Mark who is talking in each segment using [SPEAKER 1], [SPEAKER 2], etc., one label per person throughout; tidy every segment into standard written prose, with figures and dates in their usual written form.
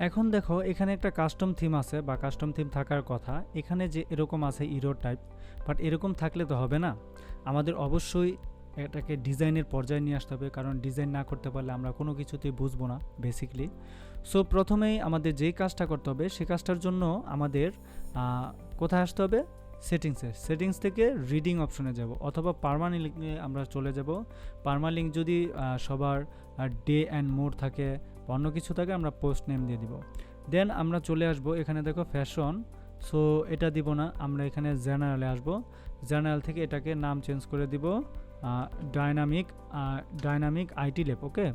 [SPEAKER 1] এখন দেখো এখানে একটা কাস্টম থিম আছে বা কাস্টম থিম থাকার কথা, এখানে যে এরকম আছে ইরো টাইপ, বাট এরকম থাকলে তো হবে না, আমাদের অবশ্যই এটাকে ডিজাইনের পর্যায়ে নিয়ে আসতে হবে, কারণ ডিজাইন না করতে পারলে আমরা কোনো কিছুতেই বুঝবো না বেসিকলি। সো প্রথমেই আমাদের যেই কাজটা করতে হবে সেই কাজটার জন্য আমাদের কোথায় আসতে হবে, সেটিংস থেকে রিডিং অপশনে যাব অথবা পার্মালিঙ্কে আমরা চলে যাব। পার্মালিঙ্ক যদি সবার ডে অ্যান্ড মোড থাকে বা অন্য কিছু থাকে আমরা পোস্ট নেম দিয়ে দিব। দেন আমরা চলে আসব এখানে দেখো ফ্যাশন, সো এটা দিব না, আমরা এখানে জেনারেলে আসব। জেনারেল থেকে এটাকে নাম চেঞ্জ করে দিব dynamic IT lab. Okay,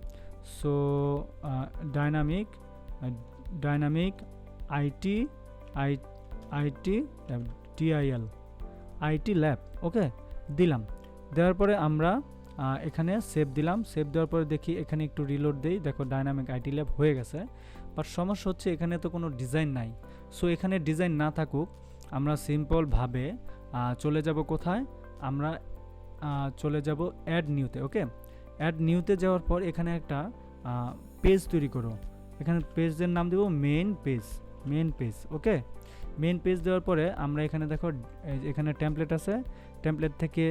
[SPEAKER 1] so dynamic IT DIL IT lab. Okay, দিলাম। দেওয়ার পরে আমরা এখানে সেভ দিলাম। সেভ দেওয়ার পরে দেখি এখানে একটু রিলোড দেই, দেখো ডাইনামিক আইটি ল্যাব হয়ে গেছে। বাট সমস্যা হচ্ছে এখানে তো কোনো ডিজাইন নাই। সো এখানে ডিজাইন না থাকুক, আমরা সিম্পলভাবে চলে যাব কোথায়, আমরা চলে যাব অ্যাড নিউতে। ওকে, অ্যাড নিউতে যাওয়ার পর এখানে একটা পেজ তৈরি করো। এখানে পেজের নাম দেবো মেইন পেজ। ওকে, মেইন পেজ দেওয়ার পরে আমরা এখানে দেখো এখানে টেমপ্লেট আছে, টেমপ্লেট থেকে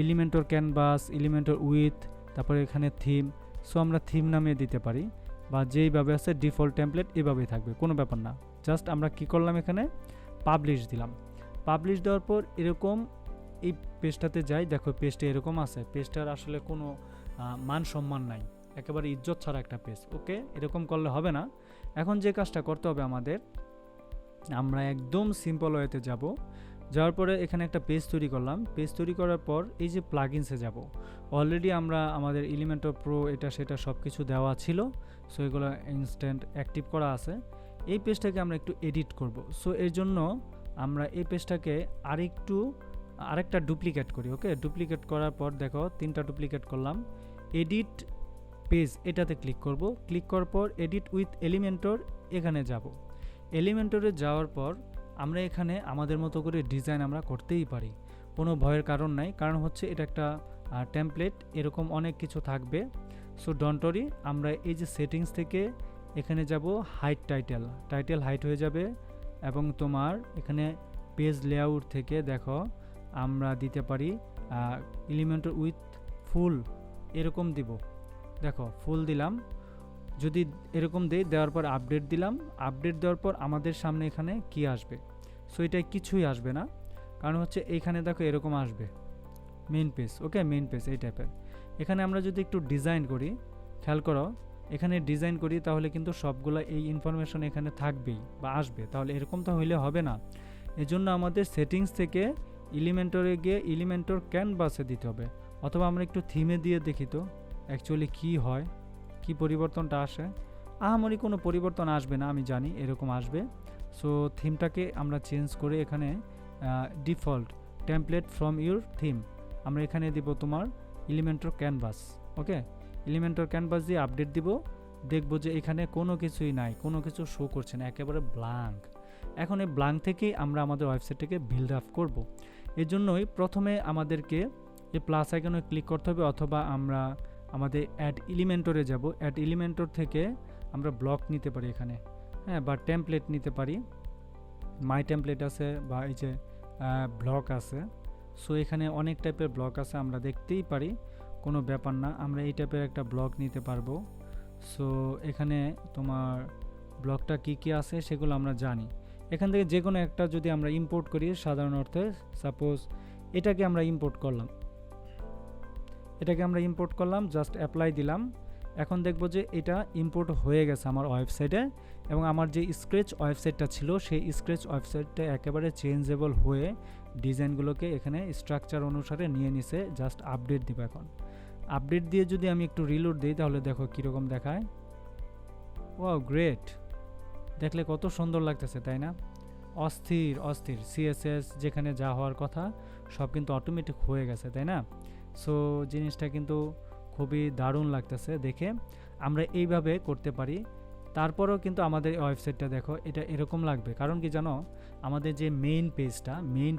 [SPEAKER 1] এলিমেন্টর ক্যানভাস, এলিমেন্টর উইথ, তারপরে এখানে থিম। সো আমরা থিম নামে দিতে পারি বা যেইভাবে আছে ডিফল্ট টেমপ্লেট এভাবেই থাকবে, কোনো ব্যাপার না। জাস্ট আমরা কি করলাম, এখানে পাবলিশ দিলাম। পাবলিশ দেওয়ার পর এরকম এই পেজটাতে যাই, দেখো পেজটা এরকম আছে। পেজটার আসলে কোনো মান সম্মান নাই, একেবারে ইজ্জত ছাড়া একটা পেজ। ওকে, এরকম করলে হবে না। এখন যে কাজটা করতে হবে আমাদের, আমরা একদম সিম্পল ওয়েতে যাব। যাওয়ার পরে এখানে একটা পেজ তৈরি করলাম। পেজ তৈরি করার পর এই যে প্লাগইনসে যাব। অলরেডি আমরা আমাদের এলিমেন্টর প্রো এটা সেটা সব কিছু দেওয়া ছিল, সো এগুলো ইনস্ট্যান্ট অ্যাক্টিভ করা আছে। এই পেজটাকে আমরা একটু এডিট করব। সো এর জন্য আমরা এই পেজটাকে আরেকটা ডুপ্লিকেট করি। ওকে, ডুপ্লিকেট করার পর দেখো 3টা ডুপ্লিকেট করলাম। এডিট পেজ এটাতে ক্লিক করব। ক্লিক করার পর এডিট উইথ এলিমেন্টর এখানে যাব। এলিমেন্টরে যাওয়ার পর আমরা এখানে আমাদের মতো করে ডিজাইন আমরা করতেই পারি, কোনো ভয়ের কারণ নাই। কারণ হচ্ছে এটা একটা টেমপ্লেট, এরকম অনেক কিছু থাকবে। সো ডোন্ট ওয়ারি, আমরা এই যে সেটিংস থেকে এখানে যাব টাইটেল হাইট হয়ে যাবে। এবং তোমার এখানে পেজ লেআউট থেকে দেখো আমরা দিতে পারি এলিমেন্টর উইথ ফুল, এরকম দিব। দেখো ফুল দিলাম। যদি এরকম দেওয়ার পর আপডেট দিলাম। আপডেট দেওয়ার পর আমাদের সামনে এখানে কি আসবে, সো এটাই কিছুই আসবে না, কারণ হচ্ছে এইখানে দেখো এরকম আসবে মেইন পেজ। ওকে, মেইন পেজ এই টাইপের। এখানে আমরা যদি একটু ডিজাইন করি, খেয়াল করো এখানে ডিজাইন করি, তাহলে কিন্তু সবগুলো এই ইনফরমেশন এখানে থাকবেই বা আসবে। তাহলে এরকম তো হইলে হবে না, এজন্য আমাদের সেটিংস থেকে এলিমেন্টরে গিয়ে এলিমেন্টর ক্যানভাসে দিতে হবে, অথবা আমরা একটু থিমে দিয়ে দেখি তো অ্যাকচুয়ালি কি হয়, কি পরিবর্তনটা আসে। আহামরি কোনো পরিবর্তন আসবে না, আমি জানি এরকম আসবে। সো থিমটাকে আমরা চেঞ্জ করে এখানে default template from your theme আমরা এখানে দিব তোমার এলিমেন্টর ক্যানভাস। ওকে, এলিমেন্টর ক্যানভাস দিয়ে আপডেট দিব। দেখব যে এখানে কোনো কিছুই নাই, কোনো কিছু শো করছে না, একেবারে ব্ল্যাঙ্ক। এখন এই ব্ল্যাঙ্ক থেকেই আমরা আমাদের ওয়েবসাইটটাকে বিল্ড আপ করবো। এর জন্যই প্রথমে আমাদেরকে এই প্লাস আইকনে ক্লিক করতে হবে, অথবা আমরা আমাদের অ্যাড এলিমেন্টরে যাব। অ্যাড এলিমেন্টর থেকে আমরা ব্লক নিতে পারি এখানে, হ্যাঁ, বা টেমপ্লেট নিতে পারি। মাই টেমপ্লেট আছে বা এই যে ব্লক আছে। সো এখানে অনেক টাইপের ব্লক আছে, আমরা দেখতেই পারি, কোনো ব্যাপার না। আমরা এই টাইপের একটা ব্লক নিতে পারবো। সো এখানে তোমার ব্লকটা কি কি আছে সেগুলো আমরা জানি। এখান থেকে যে কোনো একটা যদি আমরা ইম্পোর্ট করি, সাধারণ অর্থে সাপোজ এটাকে আমরা ইম্পোর্ট করলাম, জাস্ট অ্যাপ্লাই দিলাম। এখন দেখব যে এটা ইম্পোর্ট হয়ে গেছে আমার ওয়েবসাইটে, এবং আমার যে স্ক্র্যাচ ওয়েবসাইটটা ছিল সেই স্ক্র্যাচ ওয়েবসাইটটা একেবারে চেঞ্জেবল হয়ে ডিজাইনগুলোকে এখানে স্ট্রাকচার অনুসারে নিয়ে নিছে। জাস্ট আপডেট দিব। এখন আপডেট দিয়ে যদি আমি একটু রিলোড দিই, তাহলে দেখো কীরকম দেখায়। Wow, great! দেখলে কত সুন্দর লাগতেছে, তাই না? অস্থির সিএসএস যেখানে যা হওয়ার কথা সব কিন্তু অটোমেটিক হয়ে গেছে, তাই না? সো জিনিসটা কিন্তু খুবই দারুণ লাগতেছে দেখে। আমরা এইভাবে করতে পারি। তারপরেও কিন্তু আমাদের ওয়েবসাইটটা দেখো এটা এরকম লাগবে, কারণ কি জানো, আমাদের যে মেইন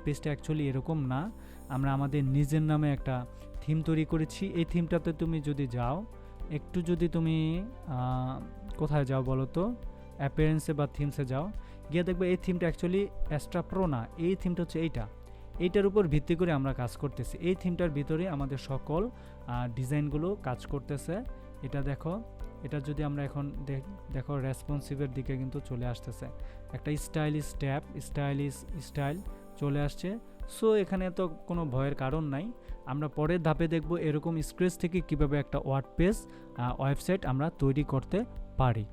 [SPEAKER 1] পেজটা অ্যাকচুয়ালি এরকম না। আমরা আমাদের নিজের নামে একটা থিম তৈরি করেছি। এই থিমটাতে তুমি যদি যাও, একটু যদি তুমি কোথায় যাও বলো তো, অ্যাপিয়ারেন্সে বা থিমসে যাও, গিয়ে দেখবে এই থিমটা অ্যাকচুয়ালি অ্যাস্ট্রা প্রো না, এই থিমটা হচ্ছে এইটার উপর ভিত্তি করে আমরা কাজ করতেছি। এই থিমটার ভিতরে আমাদের সকল ডিজাইনগুলো কাজ করতেছে। এটা দেখো, এটা যদি আমরা এখন দেখো রেসপন্সিভের দিকে কিন্তু চলে আসতেছে, একটা স্টাইলিশ ট্যাব, স্টাইল চলে আসছে। সো এখানে তো কোনো ভয়ের কারণ নাই। আমরা পরের ধাপে দেখব এরকম স্ক্র্যাচ থেকে কিভাবে একটা ওয়ার্ডপ্রেস ওয়েবসাইট আমরা তৈরি করতে পারি।